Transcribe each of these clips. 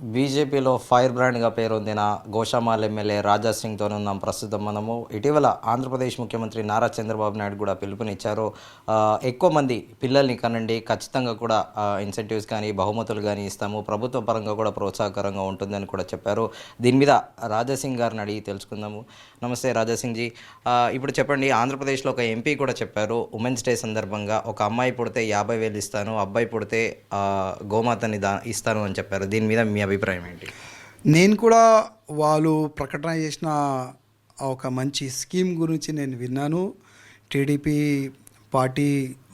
బీజేపీలో ఫైర్ బ్రాండ్గా పేరొందిన గోషామాల్ ఎమ్మెల్యే రాజా సింగ్తో ఉన్నాం ప్రస్తుతం మనము. ఇటీవల ఆంధ్రప్రదేశ్ ముఖ్యమంత్రి నారా చంద్రబాబు నాయుడు కూడా పిలుపునిచ్చారు. ఎక్కువ మంది పిల్లల్ని కనండి, ఖచ్చితంగా కూడా ఇన్సెంటివ్స్ కానీ బహుమతులు కానీ ఇస్తాము, ప్రభుత్వ పరంగా కూడా ప్రోత్సాహకరంగా ఉంటుందని కూడా చెప్పారు. దీని మీద రాజాసింగ్ గారిని అడిగి తెలుసుకుందాము. నమస్తే రాజాసింగ్ జీ, ఇప్పుడు చెప్పండి, ఆంధ్రప్రదేశ్లో ఒక ఎంపీ కూడా చెప్పారు ఉమెన్స్ డే సందర్భంగా ఒక అమ్మాయి పుడితే 50,000 ఇస్తాను, అబ్బాయి పుడితే గోమాతని ఇస్తాను అని చెప్పారు. దీని మీద మీ అభిప్రాయం ఏంటి? నేను కూడా వాళ్ళు ప్రకటన చేసిన ఒక మంచి స్కీమ్ గురించి నేను విన్నాను. టీడీపీ పార్టీ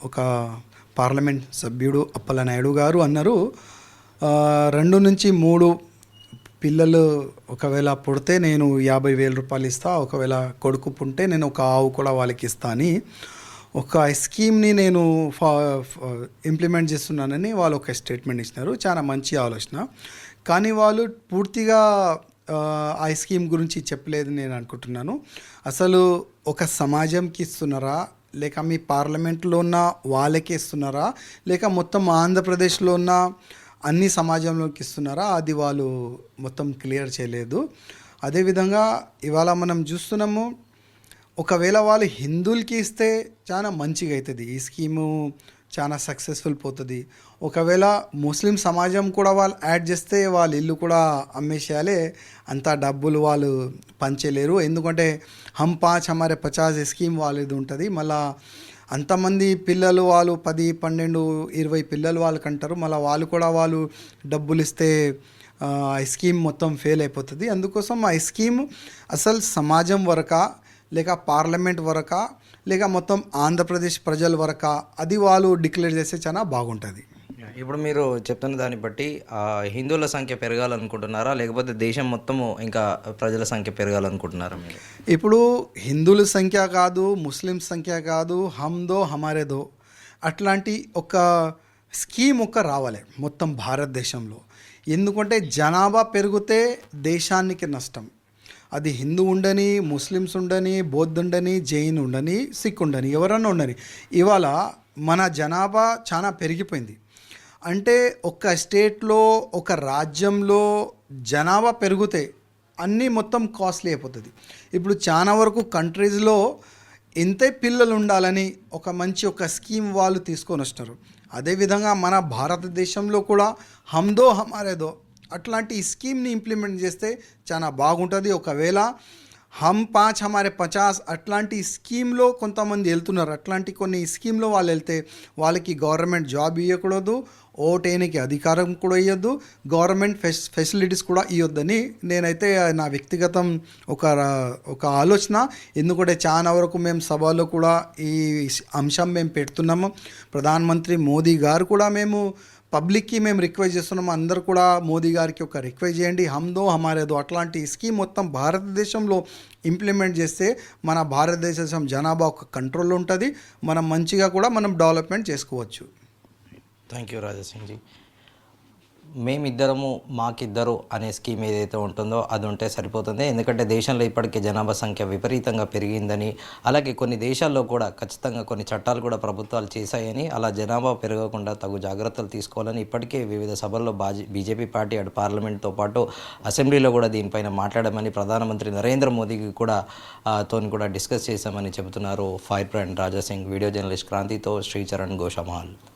ఒక పార్లమెంట్ సభ్యుడు అప్పలనాయుడు గారు అన్నారు, 2 నుంచి 3 పిల్లలు ఒకవేళ పుడితే నేను 50,000 రూపాయలు ఇస్తా, ఒకవేళ కొడుకు పుంటే నేను ఒక ఆవు కూడా వాళ్ళకి ఇస్తా అని ఒక స్కీమ్ని నేను ఇంప్లిమెంట్ చేస్తున్నానని వాళ్ళు ఒక స్టేట్మెంట్ ఇచ్చినారు. చాలా మంచి ఆలోచన. కానీ వాళ్ళు పూర్తిగా ఆ స్కీమ్ గురించి చెప్పలేదు నేను అనుకుంటున్నాను. అసలు ఒక సమాజంకి ఇస్తున్నారా, లేక మీ పార్లమెంట్లో ఉన్న వాళ్ళకి ఇస్తున్నారా, లేక మొత్తం ఆంధ్రప్రదేశ్లో ఉన్న అన్ని సమాజంలోకి ఇస్తున్నారా, అది వాళ్ళు మొత్తం క్లియర్ చేయలేదు. అదేవిధంగా ఇవాళ మనం చూస్తున్నాము, ఒకవేళ వాళ్ళు హిందువులకి ఇస్తే చాలా మంచిగా అవుతుంది, ఈ స్కీము చాలా సక్సెస్ఫుల్ పోతుంది. ఒకవేళ ముస్లిం సమాజం కూడా వాళ్ళు యాడ్ చేస్తే వాళ్ళ ఇల్లు కూడా అమ్మేసేయాలి, అంత డబ్బులు వాళ్ళు పంచలేరు. ఎందుకంటే హమ్ 5 హమారే 50 స్కీమ్ వాళ్ళది ఉంటుంది. మళ్ళీ అంతమంది పిల్లలు వాళ్ళు 10, 12, 20 పిల్లలు వాళ్ళకి అంటారు. మళ్ళీ వాళ్ళు కూడా వాళ్ళు డబ్బులు ఇస్తే ఆ స్కీమ్ మొత్తం ఫెయిల్ అయిపోతుంది. అందుకోసం ఆ స్కీమ్ అసలు సమాజం వరకా, లేక పార్లమెంట్ వరకా, లేక మొత్తం ఆంధ్రప్రదేశ్ ప్రజల వరకా, అది వాళ్ళు డిక్లేర్ చేస్తే చాలా బాగుంటుంది. ఇప్పుడు మీరు చెప్తున్న దాన్ని బట్టి హిందువుల సంఖ్య పెరగాలనుకుంటున్నారా, లేకపోతే దేశం మొత్తము ఇంకా ప్రజల సంఖ్య పెరగాలనుకుంటున్నారా మీరు? ఇప్పుడు హిందువుల సంఖ్య కాదు, ముస్లిం సంఖ్య కాదు, హమ్దో హమారేదో అట్లాంటి ఒక స్కీమ్ రావాలి మొత్తం భారతదేశంలో. ఎందుకంటే జనాభా పెరిగితే దేశానికి నష్టం. అది హిందూ ఉండని, ముస్లిమ్స్ ఉండని, బౌద్ధ ఉండని, జైన్ ఉండని, సిక్ ఉండని, ఎవరన్నా ఉండని, ఇవాళ మన జనాభా చాలా పెరిగిపోయింది. అంటే ఒక స్టేట్లో ఒక రాజ్యంలో జనాభా పెరిగితే అన్నీ మొత్తం కాస్ట్లీ అయిపోతుంది. ఇప్పుడు చాలా వరకు కంట్రీస్లో ఇంతే పిల్లలు ఉండాలని ఒక మంచి ఒక స్కీమ్ వాళ్ళు తీసుకొని వస్తున్నారు. అదేవిధంగా మన భారతదేశంలో కూడా హమ్దో హమారేదో అట్లాంటి స్కీమ్ని ఇంప్లిమెంట్ చేస్తే చాలా బాగుంటుంది. ఒకవేళ హమ్ 5 హమారే 50 అట్లాంటి స్కీమ్లో కొంతమంది వెళ్తున్నారు. అట్లాంటి కొన్ని స్కీమ్లో వాళ్ళు వెళ్తే వాళ్ళకి గవర్నమెంట్ జాబ్ ఇవ్వకూడదు, ఓటేనికి అధికారం కూడా ఇవ్వద్దు, గవర్నమెంట్ ఫెసిలిటీస్ కూడా ఇవ్వద్దని నేనైతే నా వ్యక్తిగతం ఒక ఆలోచన. ఎందుకంటే చాలా వరకు మేము సభలో కూడా ఈ అంశం మేము పెడుతున్నాము. ప్రధానమంత్రి మోదీ గారు కూడా మేము పబ్లిక్కి మేము రిక్వెస్ట్ చేస్తున్నాము, అందరూ కూడా మోదీ గారికి ఒక రిక్వెస్ట్ చేయండి, హమ్దో హమారేదో అట్లాంటి స్కీమ్ మొత్తం భారతదేశంలో ఇంప్లిమెంట్ చేస్తే మన భారతదేశం జనాభా ఒక కంట్రోల్లో ఉంటుంది, మనం మంచిగా కూడా మనం డెవలప్మెంట్ చేసుకోవచ్చు. Thank you Raja Singh ji. మేమిద్దరము మాకిద్దరు అనే స్కీమ్ ఏదైతే ఉంటుందో అది ఉంటే సరిపోతుంది. ఎందుకంటే దేశంలో ఇప్పటికే జనాభా సంఖ్య విపరీతంగా పెరిగిందని, అలాగే కొన్ని దేశాల్లో కూడా ఖచ్చితంగా కొన్ని చట్టాలు కూడా ప్రభుత్వాలు చేశాయని, అలా జనాభా పెరగకుండా తగు జాగ్రత్తలు తీసుకోవాలని ఇప్పటికే వివిధ సభల్లో బీజేపీ పార్టీ అటు పార్లమెంట్తో పాటు అసెంబ్లీలో కూడా దీనిపైన మాట్లాడమని ప్రధానమంత్రి నరేంద్ర మోదీకి కూడా తోని కూడా డిస్కస్ చేశామని చెబుతున్నారు fire brand Raja Singh. Video journalist క్రాంతితో శ్రీచరణ్ గోషామాల్.